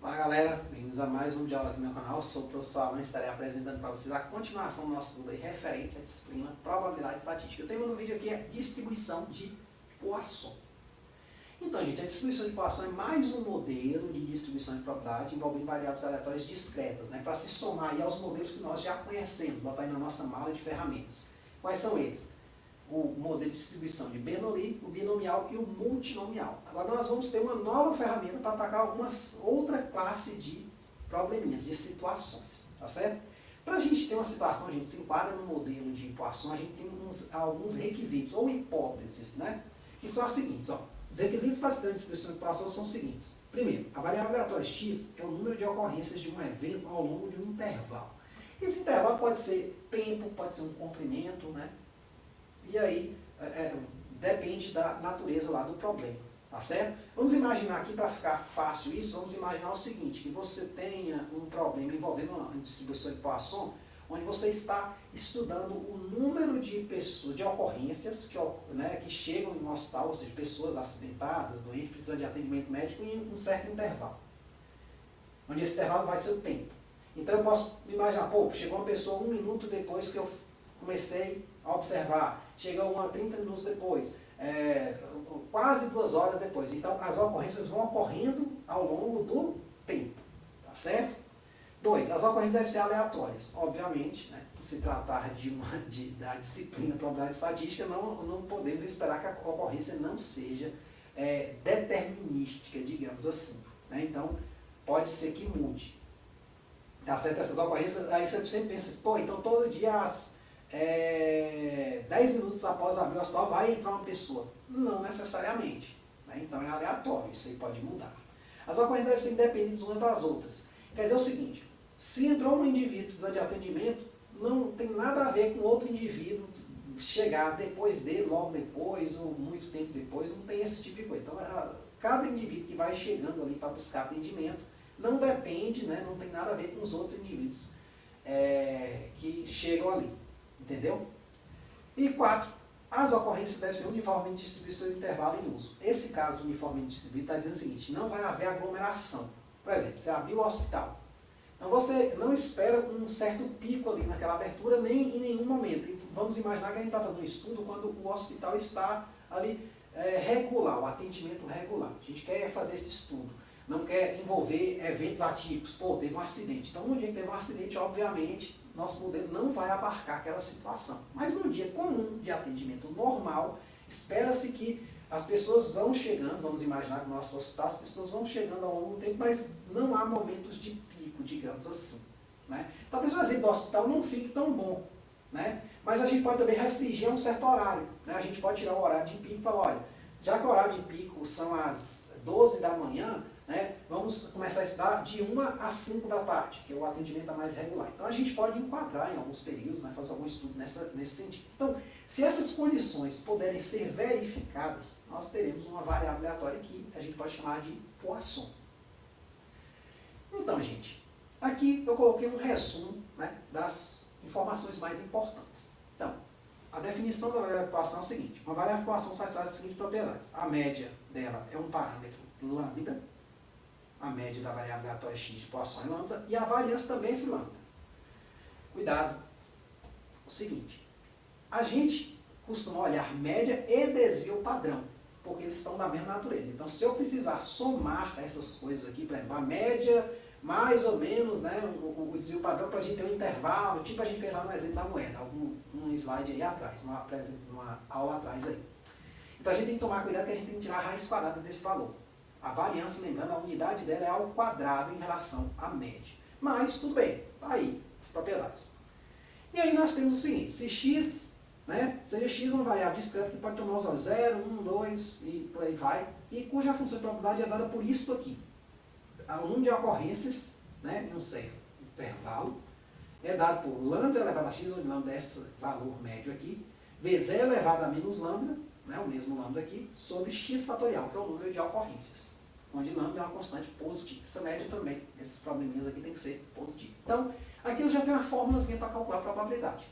Fala galera, bem-vindos a mais um vídeo aula aqui no meu canal. Eu sou o professor Alan e estarei apresentando para vocês a continuação do nosso estudo aí referente à disciplina Probabilidade Estatística. O tema do vídeo aqui é distribuição de Poisson. Então, gente, a distribuição de Poisson é mais um modelo de distribuição de probabilidade envolvendo variáveis aleatórias discretas, né, para se somar aí aos modelos que nós já conhecemos, botar aí na nossa mala de ferramentas. Quais são eles? O modelo de distribuição de Bernoulli, o binomial e o multinomial. Agora nós vamos ter uma nova ferramenta para atacar outra classe de probleminhas, de situações, tá certo? Para a gente ter uma situação, a gente se enquadra no modelo de Poisson, a gente tem alguns requisitos, ou hipóteses, né? Que são as seguintes, ó. Os requisitos para se ter uma distribuição de Poisson são os seguintes. Primeiro, a variável aleatória x é o número de ocorrências de um evento ao longo de um intervalo. Esse intervalo pode ser tempo, pode ser um comprimento, né? E aí, depende da natureza lá do problema, tá certo? Vamos imaginar aqui, para ficar fácil isso, vamos imaginar o seguinte, que você tenha um problema envolvendo uma distribuição de Poisson, onde você está estudando o número de pessoas, de ocorrências que chegam no hospital, ou seja, pessoas acidentadas, doentes, precisando de atendimento médico em um certo intervalo. Onde esse intervalo vai ser o tempo. Então eu posso imaginar, pô, chegou uma pessoa 1 minuto depois que eu comecei a observar, chegou 30 minutos depois, quase 2 horas depois. Então as ocorrências vão ocorrendo ao longo do tempo, tá certo? 2, as ocorrências devem ser aleatórias, obviamente, né? Por se tratar da disciplina probabilidade estatística, não podemos esperar que a ocorrência não seja determinística, digamos assim, né? Então pode ser que mude, tá certo? Essas ocorrências, aí você sempre pensa, pô, então todo dia às 10 minutos após abrir o hospital vai entrar uma pessoa. Não necessariamente, né? Então é aleatório, isso aí pode mudar. As ocorrências devem ser independentes umas das outras. Quer dizer o seguinte, se entrou um indivíduo precisando de atendimento, não tem nada a ver com outro indivíduo chegar depois dele, logo depois, ou muito tempo depois, não tem esse tipo de coisa. Então cada indivíduo que vai chegando ali para buscar atendimento não depende, né? Não tem nada a ver com os outros indivíduos que chegam ali. Entendeu? E 4, as ocorrências devem ser uniformemente distribuídas em intervalo em uso. Esse caso uniformemente distribuído está dizendo o seguinte, não vai haver aglomeração. Por exemplo, você abriu o hospital. Então você não espera um certo pico ali naquela abertura, nem em nenhum momento. E vamos imaginar que a gente está fazendo um estudo quando o hospital está ali regular, o atendimento regular. A gente quer fazer esse estudo, não quer envolver eventos atípicos. Pô, teve um acidente. Então no dia que teve um acidente, obviamente, nosso modelo não vai abarcar aquela situação. Mas no dia comum de atendimento normal, espera-se que as pessoas vão chegando, vamos imaginar que no nosso hospital as pessoas vão chegando ao longo do tempo, mas não há momentos de pico, digamos assim, né? Talvez o exemplo do hospital não fique tão bom, né? Mas a gente pode também restringir a um certo horário, né? A gente pode tirar o horário de pico e falar, olha, já que o horário de pico são às 12 da manhã, né, vamos começar a estudar de 1 às 5 da tarde, que é o atendimento mais regular. Então a gente pode enquadrar em alguns períodos, né, fazer algum estudo nesse sentido. Então, se essas condições puderem ser verificadas, nós teremos uma variável aleatória que a gente pode chamar de Poisson. Então, gente, aqui eu coloquei um resumo, né, das informações mais importantes. Então, a definição da variável Poisson é o seguinte, uma variável Poisson satisfaz as seguintes propriedades. A média dela é um parâmetro lambda, a média da variável aleatória x de Poisson é lambda, e a variância também é esse lambda. Cuidado, o seguinte, a gente costuma olhar média e desvio padrão, porque eles estão da mesma natureza. Então, se eu precisar somar essas coisas aqui, por exemplo, a média, mais ou menos, né, o desvio padrão, para a gente ter um intervalo, tipo a gente fez lá no exemplo da moeda, um slide aí atrás, numa aula atrás aí. Então, a gente tem que tomar cuidado que a gente tem que tirar a raiz quadrada desse valor. A variância, lembrando, a unidade dela é ao quadrado em relação à média. Mas, tudo bem, está aí as propriedades. E aí nós temos o seguinte, se x, né, seja x uma variável discreta que pode tomar os valores 0, 1, 2 e por aí vai, e cuja função de probabilidade é dada por isto aqui. O número de ocorrências, né, em um certo intervalo, é dado por lambda elevado a x, onde lambda é esse valor médio aqui, vezes e elevado a menos lambda, né, o mesmo lambda aqui, sobre x fatorial, que é o número de ocorrências, onde lambda é uma constante positiva. Essa média também, esses probleminhas aqui tem que ser positivo. Então, aqui eu já tenho uma fórmulazinha para calcular a probabilidade.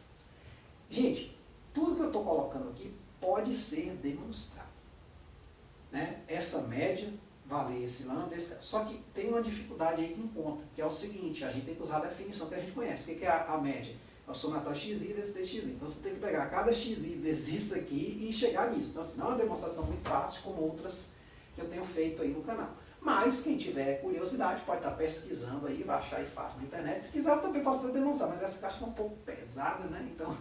Gente, tudo que eu estou colocando aqui pode ser demonstrado, né? Essa média, valer esse lambda, só que tem uma dificuldade aí com conta, que é o seguinte, a gente tem que usar a definição que a gente conhece. O que é a média? É o somatório xi vezes dxi. Então você tem que pegar cada xi vezes isso aqui e chegar nisso. Então assim, não é uma demonstração muito fácil como outras que eu tenho feito aí no canal. Mas quem tiver curiosidade pode estar pesquisando aí, vai achar aí fácil na internet. Se quiser eu também posso demonstrar, mas essa caixa é um pouco pesada, né? Então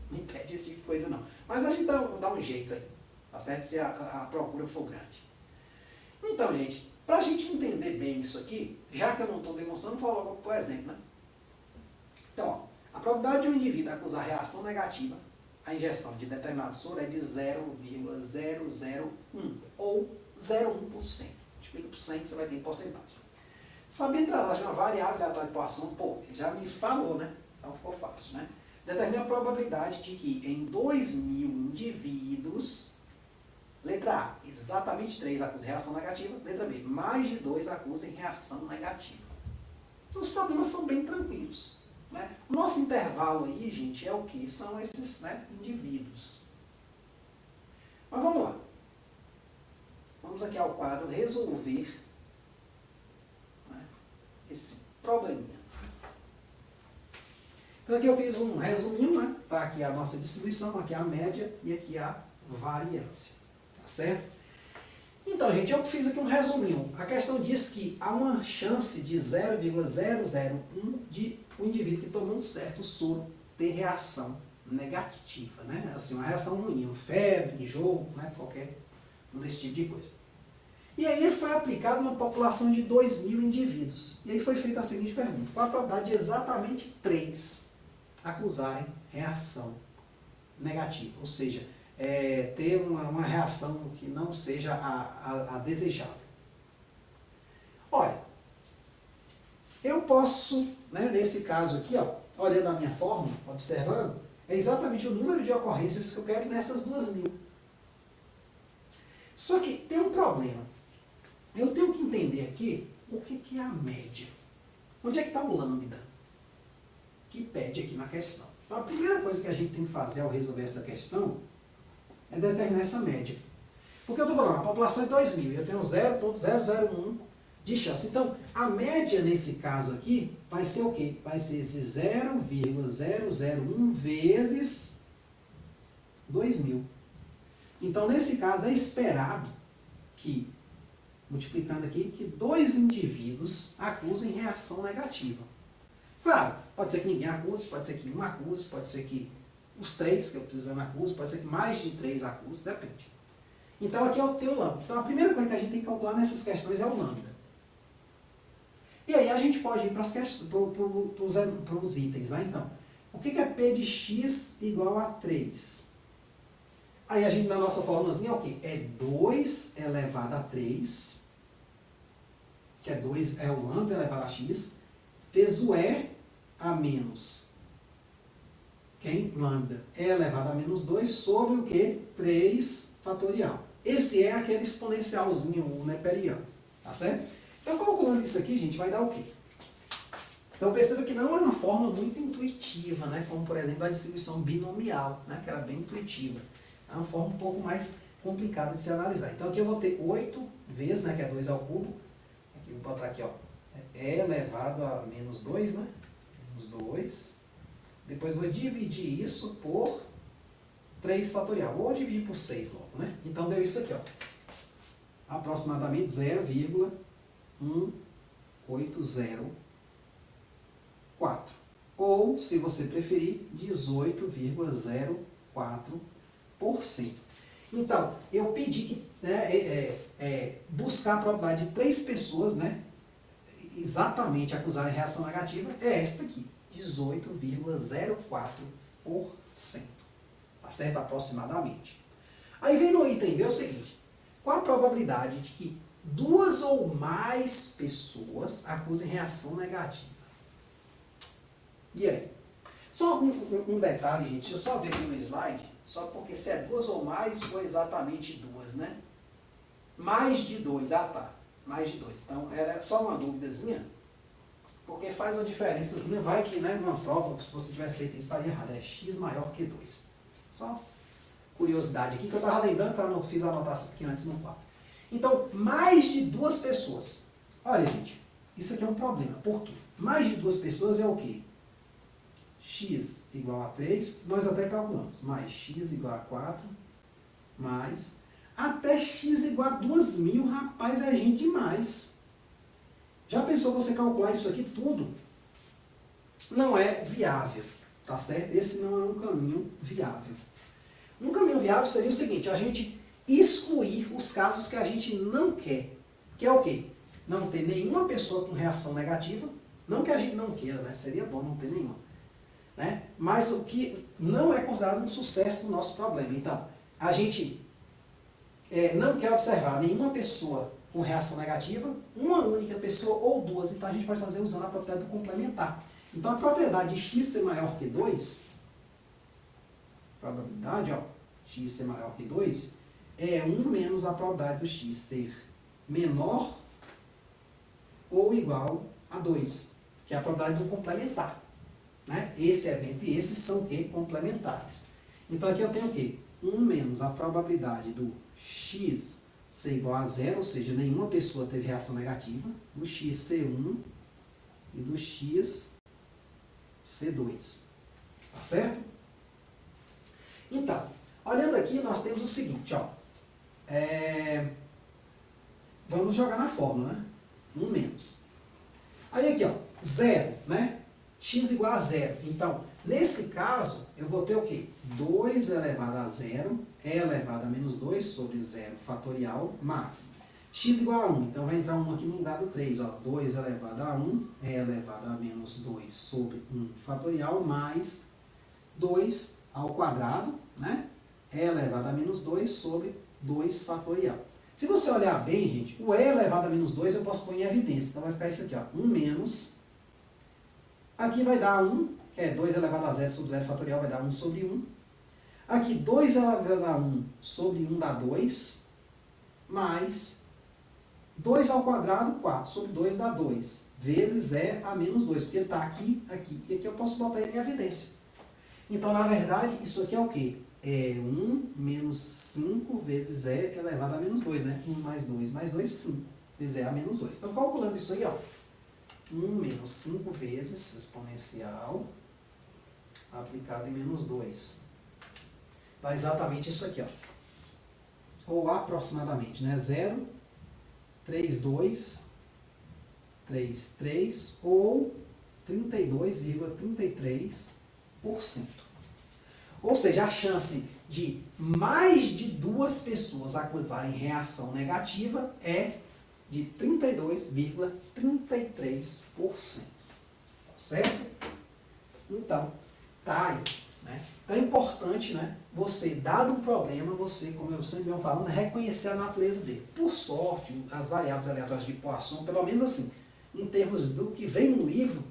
não impede esse tipo de coisa não. Mas a gente dá um jeito aí, tá certo? Se a procura for grande. Então, gente, para a gente entender bem isso aqui, já que eu não estou demonstrando, vou logo por exemplo, né? Então, ó, a probabilidade de um indivíduo acusar reação negativa à injeção de determinado soro é de 0,001 ou 0,1%. Multiplica por 100, você vai ter porcentagem. Sabendo tratar de uma variável aleatória de poação, pô, ele já me falou, né? Então ficou fácil, né? Determina a probabilidade de que em 2.000 indivíduos, letra A, exatamente 3 acusem reação negativa, letra B, mais de 2 acusem reação negativa. Então os problemas são bem tranquilos, né? O nosso intervalo aí, gente, é o que? São esses, né, indivíduos. Mas vamos lá. Vamos aqui ao quadro resolver, né, esse probleminha. Então aqui eu fiz um resuminho, né? Tá aqui a nossa distribuição, aqui a média e aqui a variância. Tá certo? Então, gente, eu fiz aqui um resuminho. A questão diz que há uma chance de 0,001 de o indivíduo que tomou um certo soro ter reação negativa, né? Assim, uma reação ruim, febre, enjoo, né? Qualquer desse tipo de coisa. E aí ele foi aplicado numa população de 2.000 indivíduos. E aí foi feita a seguinte pergunta: qual a probabilidade de exatamente 3 acusarem reação negativa? Ou seja, ter uma reação que não seja a desejável. Olha, eu posso, né, nesse caso aqui, ó, olhando a minha fórmula, observando, é exatamente o número de ocorrências que eu quero nessas 2.000. Só que tem um problema. Eu tenho que entender aqui o que é a média. Onde é que está o lambda? Que pede aqui na questão. Então a primeira coisa que a gente tem que fazer ao resolver essa questão é determinar essa média. Porque eu estou falando, a população é 2.000, eu tenho 0,001 de chance. Então, a média nesse caso aqui vai ser o quê? Vai ser esse 0,001 vezes 2.000. Então, nesse caso, é esperado que, multiplicando aqui, que 2 indivíduos acusem reação negativa. Claro, pode ser que ninguém acuse, pode ser que um acuse, pode ser que os 3 que eu precisando acuse, pode ser que mais de 3 acuse, depende. Então, aqui é o teu lambda. Então, a primeira coisa que a gente tem que calcular nessas questões é o lambda. E aí a gente pode ir para os itens, né? Então, o que é P de x igual a 3? Aí a gente, na nossa formulazinha, é o quê? É 2 elevado a 3, que é 2, é o lambda elevado a x, vezes o E a menos, quem? Lambda, E elevado a menos 2, sobre o quê? 3 fatorial. Esse é aquele exponencialzinho, o neperiano, tá certo? Então, calculando isso aqui, gente, vai dar o quê? Então, perceba que não é uma forma muito intuitiva, né? Como, por exemplo, a distribuição binomial, né? Que era bem intuitiva. É uma forma um pouco mais complicada de se analisar. Então, aqui eu vou ter 8 vezes, né? Que é 2 ao cubo. Aqui eu vou botar aqui, ó. E elevado a menos 2, né? Menos 2. Depois vou dividir isso por 3 fatorial. Ou dividir por 6 logo, né? Então, deu isso aqui, ó. Aproximadamente 0,1804. Ou, se você preferir, 18,04%. Então, eu pedi que buscar a probabilidade de 3 pessoas, né, exatamente acusarem reação negativa, é esta aqui, 18,04%. Tá certo? Aproximadamente. Aí vem no item B o seguinte: qual a probabilidade de que 2 ou mais pessoas acusem reação negativa? E aí? Só um detalhe, gente, deixa eu só ver aqui no slide, só porque se é 2 ou mais, ou exatamente 2, né? Mais de 2, ah tá, mais de 2. Então, era só uma duvidazinha, porque faz uma diferençazinha, vai que, né, numa prova, se você tivesse feito isso, estaria errado, é x maior que 2. Só curiosidade aqui, que eu estava lembrando que eu fiz a anotação aqui antes no quadro. Então, mais de duas pessoas. Olha, gente, isso aqui é um problema. Por quê? Mais de duas pessoas é o quê? X igual a 3, nós até calculamos. Mais x igual a 4, mais... Até x igual a 2.000, rapaz, é gente demais. Já pensou você calcular isso aqui tudo? Não é viável, tá certo? Esse não é um caminho viável. Um caminho viável seria o seguinte, a gente excluir os casos que a gente não quer. Que é o quê? Não ter nenhuma pessoa com reação negativa. Não que a gente não queira, né? Seria bom não ter nenhuma. Né? Mas o que não é considerado um sucesso do nosso problema. Então, a gente não quer observar nenhuma pessoa com reação negativa, uma única pessoa ou duas. Então, a gente vai fazer usando a propriedade do complementar. Então, a propriedade de x ser maior que 2, probabilidade, ó, x ser maior que 2, é 1 menos a probabilidade do x ser menor ou igual a 2, que é a probabilidade do complementar. Né? Esse evento e esses são o quê? Complementares. Então, aqui eu tenho o quê? 1 menos a probabilidade do x ser igual a 0, ou seja, nenhuma pessoa teve reação negativa, do x ser 1 e do x ser 2. Tá certo? Então, olhando aqui, nós temos o seguinte, ó. Vamos jogar na fórmula, né? 1 menos. Aí aqui, ó, 0, né? X igual a 0. Então, nesse caso, eu vou ter o quê? 2 elevado a 0, e elevado a menos 2 sobre 0 fatorial, mais x igual a 1. Então, vai entrar 1 aqui no lugar do 3. Ó, 2 elevado a 1, e elevado a menos 2 sobre 1 fatorial, mais 2 ao quadrado, né? E elevado a menos 2 sobre 2 fatorial. Se você olhar bem, gente, o e elevado a menos 2 eu posso pôr em evidência. Então, vai ficar isso aqui, ó, 1 menos. Aqui vai dar 1, que é 2 elevado a 0 sobre 0 fatorial, vai dar 1 sobre 1. Aqui, 2 elevado a 1 sobre 1 dá 2, mais 2 ao quadrado, 4 sobre 2 dá 2, vezes e a menos 2, porque ele está aqui, aqui, e aqui eu posso botar ele em evidência. Então, na verdade, isso aqui é o quê? É 1 menos 5 vezes e elevado a menos 2, né? 1 mais 2, 5, vezes e a menos 2. Então, calculando isso aí, ó, 1 menos 5 vezes exponencial aplicado em menos 2. Dá exatamente isso aqui, ó. Ou aproximadamente, né? 0, 3, 2, 3, 3 ou 32,33%. Ou seja, a chance de mais de duas pessoas acusarem reação negativa é de 32,33%. Tá certo? Então, tá aí. Né? Então é importante, né, você, dado um problema, você, como eu sempre venho falando, reconhecer a natureza dele. Por sorte, as variáveis aleatórias de Poisson, pelo menos assim, em termos do que vem no livro,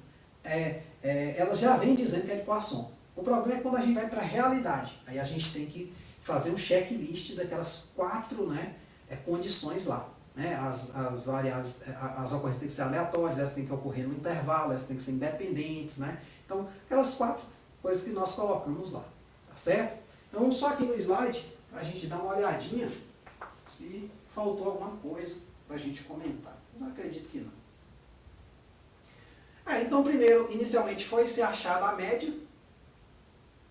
elas já vêm dizendo que é de Poisson. O problema é quando a gente vai para a realidade. Aí a gente tem que fazer um checklist daquelas 4, né, condições lá. Né? As variáveis, as ocorrências têm que ser aleatórias, elas têm que ocorrer no intervalo, elas têm que ser independentes. Né? Então, aquelas 4 coisas que nós colocamos lá. Tá certo? Então, vamos só aqui no slide, para a gente dar uma olhadinha se faltou alguma coisa para a gente comentar. Mas eu acredito que não. Então, primeiro, inicialmente, foi se achada a média.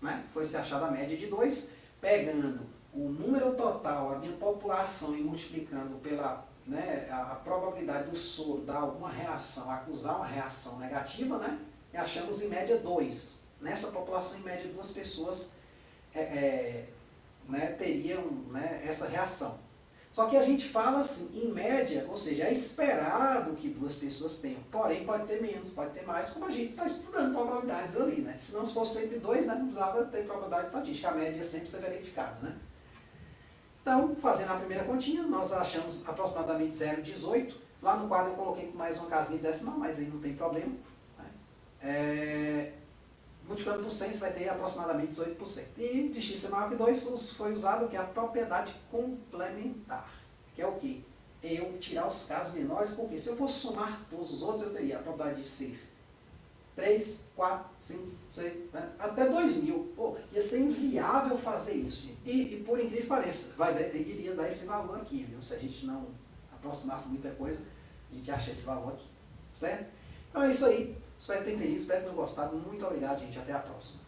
Né? Foi se achada a média de 2, pegando o número total, a minha população, e multiplicando pela, né, a probabilidade do soro dar alguma reação, acusar uma reação negativa, né? E achamos em média 2. Nessa população, em média, 2 pessoas né, teriam, né, essa reação. Só que a gente fala assim, em média, ou seja, é esperado que 2 pessoas tenham. Porém, pode ter menos, pode ter mais, como a gente está estudando probabilidades ali, né? Se não fosse sempre 2, né, não precisava ter probabilidade estatística, a média sempre ser verificada, né? Então, fazendo a primeira continha, nós achamos aproximadamente 0,18. Lá no quadro eu coloquei com mais uma casinha decimal, mas aí não tem problema. Né? Multiplicando por 100, você vai ter aproximadamente 18%. E de x ser maior que 2 foi usado que é a propriedade complementar. Que é o quê? Eu tirar os casos menores, porque se eu fosse somar todos os outros, eu teria a probabilidade de ser 3, 4, 5, 6, né? Até 2.000. Pô, ia ser inviável fazer isso, gente. E por incrível que pareça, iria dar esse valor aqui, viu? Se a gente não aproximasse muita coisa, a gente acha esse valor aqui, certo? Então é isso aí. Espero que tenham entendido, espero que tenham gostado. Muito obrigado, gente. Até a próxima.